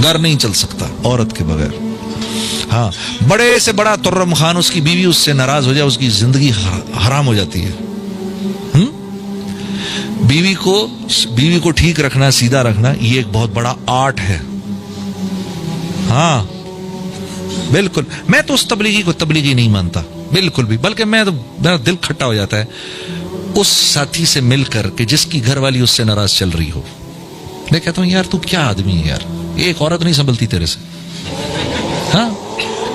घर नहीं चल सकता औरत के बगैर। हाँ, बड़े से बड़ा तुर्रम खान उसकी बीवी उससे नाराज हो जाए, उसकी जिंदगी हराम हो जाती है। बीवी को ठीक रखना, सीधा रखना, ये एक बहुत बड़ा आर्ट है। हाँ बिल्कुल, मैं तो उस तबलीगी को तबलीगी नहीं मानता बिल्कुल भी, बल्कि मेरा दिल खट्टा हो जाता है उस साथी से मिलकर के जिसकी घरवाली उससे नाराज चल रही हो। मैं कहता हूं यार तू क्या आदमी है यार, एक औरत नहीं संभलती तेरे से। हाँ,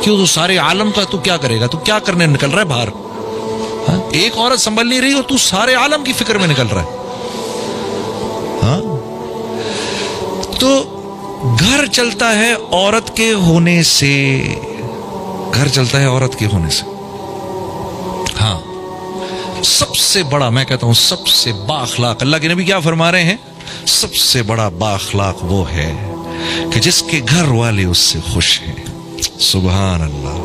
क्यों तू सारे आलम का तू क्या करेगा, तू क्या करने निकल रहा है बाहर? हाँ? एक औरत संभल नहीं रही हो, तू सारे आलम की फिक्र में निकल रहा है। हाँ? तो घर चलता है औरत के होने से, घर चलता है औरत के होने से। हाँ, सबसे बड़ा, मैं कहता हूं सबसे बाअखलाक, अल्लाह के नबी क्या फरमा रहे हैं, सबसे बड़ा बाअखलाक वो है कि जिसके घर वाले उससे खुश हैं। सुभान अल्लाह।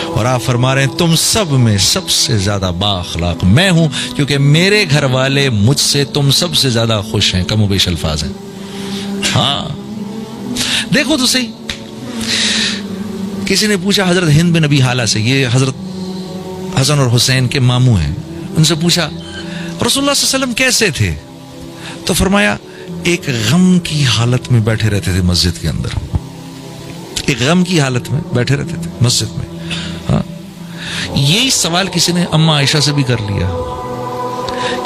और आप फरमा रहे हैं तुम सब में सबसे ज्यादा बाअखलाक मैं हूं, क्योंकि मेरे घर वाले मुझसे तुम सबसे ज्यादा खुश हैं। कमोबेश अल्फाज हैं। हाँ, देखो तो सही, किसी ने पूछा हजरत हिंद बिन नबी हाला से, ये हजरत हसन और हुसैन के मामू हैं, उनसे पूछा रसूलुल्लाह सल्लल्लाहु अलैहि वसल्लम कैसे थे? तो फरमाया एक गम की हालत में बैठे रहते थे मस्जिद के अंदर, एक गम की हालत में बैठे रहते थे मस्जिद में। हाँ, यही सवाल किसी ने अम्मा आयशा से भी कर लिया,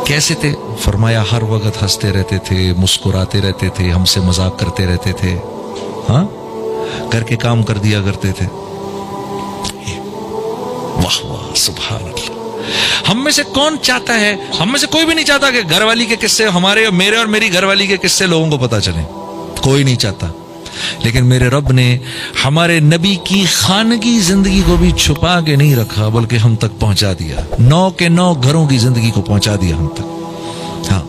कैसे थे? फरमाया हर वक्त हंसते रहते थे, मुस्कुराते रहते थे, हमसे मजाक करते रहते थे। हाँ, घर के काम कर दिया करते थे। वाह वाह, सुभान अल्लाह। हम में से कौन चाहता है, हम में से कोई भी नहीं चाहता कि घरवाली के किस्से हमारे, मेरे और मेरी घरवाली के किस्से लोगों को पता चले, कोई नहीं चाहता। लेकिन मेरे रब ने हमारे नबी की खानगी जिंदगी को भी छुपा के नहीं रखा, बल्कि हम तक पहुंचा दिया। 9 के 9 घरों की जिंदगी को पहुंचा दिया हम तक। हाँ,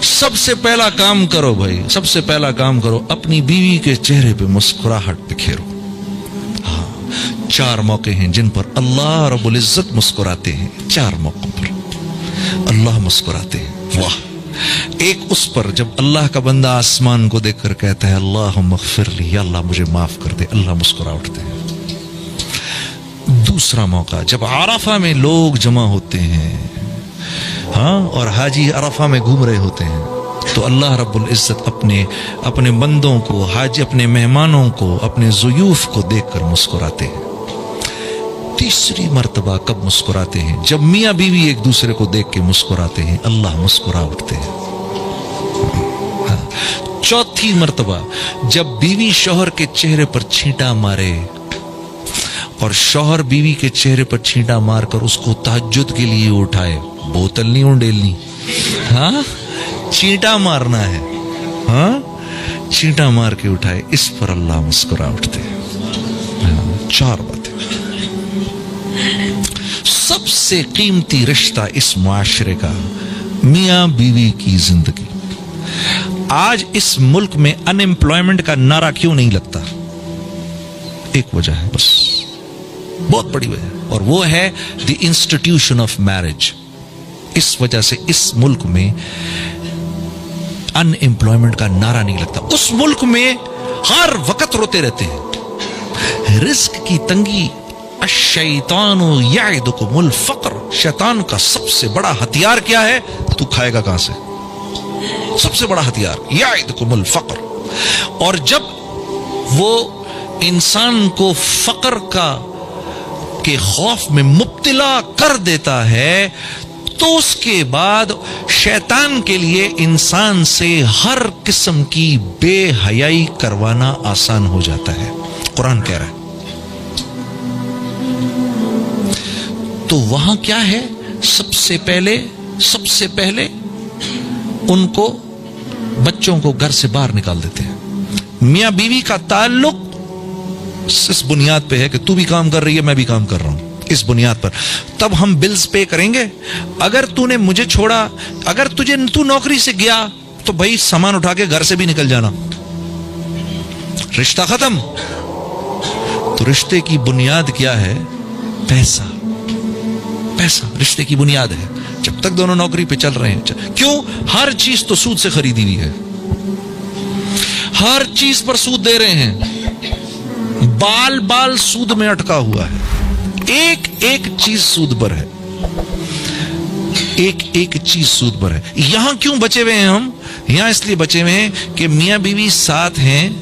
सबसे पहला काम करो भाई, सबसे पहला काम करो, अपनी बीवी के चेहरे पे मुस्कुराहट बिखेरो। हाँ, 4 मौके हैं जिन पर अल्लाह रब्बुल इज्जत मुस्कुराते हैं। 4 मौकों पर अल्लाह मुस्कुराते हैं। वाह, एक उस पर जब अल्लाह का बंदा आसमान को देखकर कहता है अल्लाहुम्मा अग़फ़िरली, या अल्लाह मुझे माफ कर दे, अल्लाह मुस्कुरा उठते हैं। दूसरा मौका जब अरफा में लोग जमा होते हैं, हाँ, और हाजी अरफा में घूम रहे होते हैं, तो अल्लाह रब्बुल इज्जत अपने बंदों को, हाजी अपने मेहमानों को, अपने ज़ुयूफ को देखकर मुस्कुराते हैं। तीसरी मर्तबा कब मुस्कुराते हैं? जब मियाँ बीवी एक दूसरे को देख के मुस्कुराते हैं, अल्लाह मुस्कुरा उठते हैं। हाँ, चौथी मर्तबा जब बीवी शौहर के चेहरे पर छींटा मारे और शौहर बीवी के चेहरे पर छींटा मारकर उसको तहज्जुद के लिए उठाए, बोतल नहीं उंडेलनी, हाँ, छींटा मारना है, हाँ, छींटा मार के उठाए, इस पर अल्लाह मुस्कुरा उठते हैं। हाँ, 4 बातें। सबसे कीमती रिश्ता इस मुआशरे का मियां बीवी की जिंदगी। आज इस मुल्क में अनएम्प्लॉयमेंट का नारा क्यों नहीं लगता? एक वजह है बस, बहुत बड़ी वजह, और वो है द इंस्टीट्यूशन ऑफ मैरिज। इस वजह से इस मुल्क में अनएम्प्लॉयमेंट का नारा नहीं लगता। उस मुल्क में हर वक्त रोते रहते हैं रिस्क की तंगी। अश्शैतानु यइदुकुमुल फ़क्र, शैतान का सबसे बड़ा हथियार क्या है? तू खाएगा कहां से? सबसे बड़ा हथियार यइदुकुमुल फ़क्र। और जब वो इंसान को फक्र के खौफ में मुब्तला कर देता है, तो उसके बाद शैतान के लिए इंसान से हर किस्म की बेहयाई करवाना आसान हो जाता है। कुरान कह रहा है। तो वहां क्या है? सबसे पहले उनको, बच्चों को घर से बाहर निकाल देते हैं। मियां बीवी का ताल्लुक इस बुनियाद पे है कि तू भी काम कर रही है, मैं भी काम कर रहा हूं, इस बुनियाद पर। तब हम बिल्स पे करेंगे। अगर तूने मुझे छोड़ा, अगर तू नौकरी से गया, तो भाई सामान उठा के घर से भी निकल जाना, रिश्ता खत्म। तो रिश्ते की बुनियाद क्या है? पैसा। पैसा रिश्ते की बुनियाद है। जब तक दोनों नौकरी पे चल रहे हैं, क्यों? हर चीज तो सूद से खरीदी हुई है, हर चीज पर सूद दे रहे हैं, बाल बाल सूद में अटका हुआ है, एक एक चीज सूद पर है, एक एक चीज सूद पर है। यहां क्यों बचे हुए हैं हम? यहां इसलिए बचे हुए हैं कि मियां बीवी साथ हैं,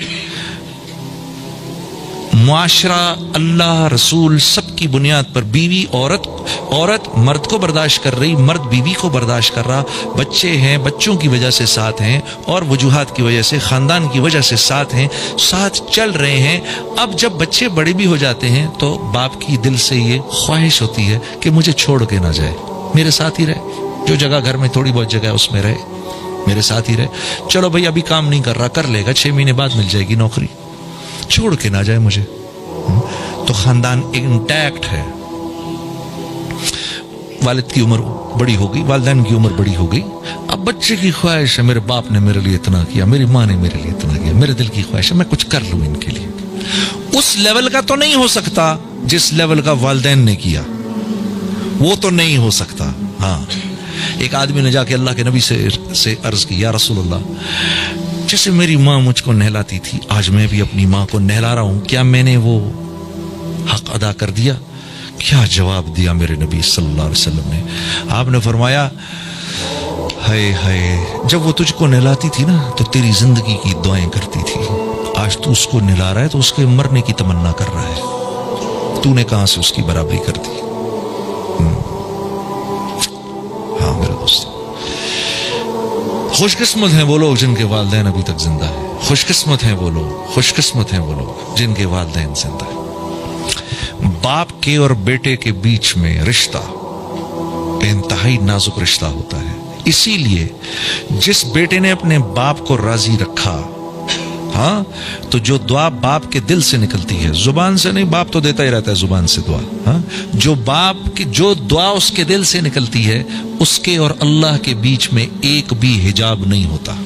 मुआशरा, अल्लाह, रसूल सबकी बुनियाद पर बीवी औरत मर्द को बर्दाश्त कर रही, मर्द बीवी को बर्दाश्त कर रहा, बच्चे हैं, बच्चों की वजह से साथ हैं, और वजूहात की वजह से, खानदान की वजह से साथ हैं, साथ चल रहे हैं। अब जब बच्चे बड़े भी हो जाते हैं तो बाप की दिल से ये ख्वाहिश होती है कि मुझे छोड़ के ना जाए, मेरे साथ ही रहे, जो जगह घर में थोड़ी बहुत जगह है उसमें रहे, मेरे साथ ही रहे। चलो भाई अभी काम नहीं कर रहा, कर लेगा, 6 महीने बाद मिल जाएगी नौकरी, छोड़ के ना जाए मुझे। तो खानदान इंटैक्ट है। वालिद की उम्र बड़ी हो गई, वालिदैन की उम्र बड़ी हो गई, अब बच्चे की ख्वाहिश है, मेरे बाप ने मेरे लिए इतना किया, मेरी माँ ने मेरे लिए इतना किया, मेरे दिल की ख्वाहिश है मैं कुछ कर लूं इनके लिए। उस लेवल का तो नहीं हो सकता जिस लेवल का वालिदैन ने किया, वो तो नहीं हो सकता। हाँ, एक आदमी ने जाके अल्लाह के नबी से अर्ज की, या रसूलल्लाह, जैसे मेरी माँ मुझको नहलाती थी, आज मैं भी अपनी माँ को नहला रहा हूं, क्या मैंने वो हक अदा कर दिया? क्या जवाब दिया मेरे नबी सल्लल्लाहु अलैहि वसल्लम ने? आपने फरमाया, हाय हाय, जब वो तुझको नहलाती थी ना तो तेरी जिंदगी की दुआएं करती थी, आज तू उसको नहला रहा है तो उसके मरने की तमन्ना कर रहा है, तूने कहां से उसकी बराबरी कर दी? हाँ मेरे दोस्तों, खुशकिस्मत हैं वो लोग जिनके वालिदैन अभी तक जिंदा है, खुशकिस्मत हैं वो लोग, खुशकिस्मत हैं वो लोग जिनके वालिदैन जिंदा है। बाप के और बेटे के बीच में रिश्ता इंतहाई नाजुक रिश्ता होता है, इसीलिए जिस बेटे ने अपने बाप को राजी रखा, हाँ, तो जो दुआ बाप के दिल से निकलती है, जुबान से नहीं, बाप तो देता ही रहता है जुबान से दुआ, हाँ, जो बाप की जो दुआ उसके दिल से निकलती है, उसके और अल्लाह के बीच में एक भी हिजाब नहीं होता।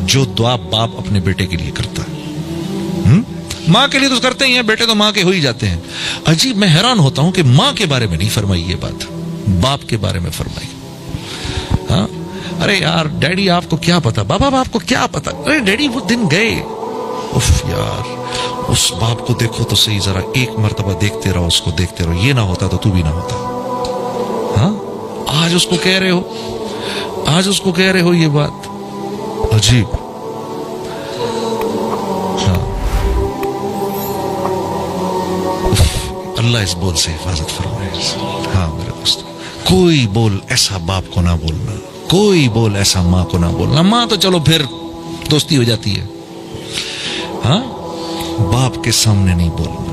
जो दुआ बाप अपने बेटे के लिए करता है, मां के लिए तो करते ही हैं, बेटे तो मां के हो ही जाते हैं। अजीब, मैं हैरान होता हूं कि मां के बारे में नहीं फरमाई ये बात, बाप के बारे में फरमाई। हाँ, अरे यार डैडी आपको क्या पता, बाबा आपको क्या पता, अरे डैडी वो दिन गए, उफ यार, उस बाप को देखो तो सही, जरा एक मर्तबा देखते रहो, उसको देखते रहो, ये ना होता तो तू भी ना होता। हाँ, आज उसको कह रहे हो, आज उसको कह रहे हो ये बात, अजीब। अल्लाह इस बोल से हिफाजत फरमाए। हाँ मेरे दोस्तों, कोई बोल ऐसा बाप को ना बोलना, कोई बोल ऐसा माँ को ना बोलना। माँ तो चलो फिर दोस्ती हो जाती है, हाँ, बाप के सामने नहीं बोलना।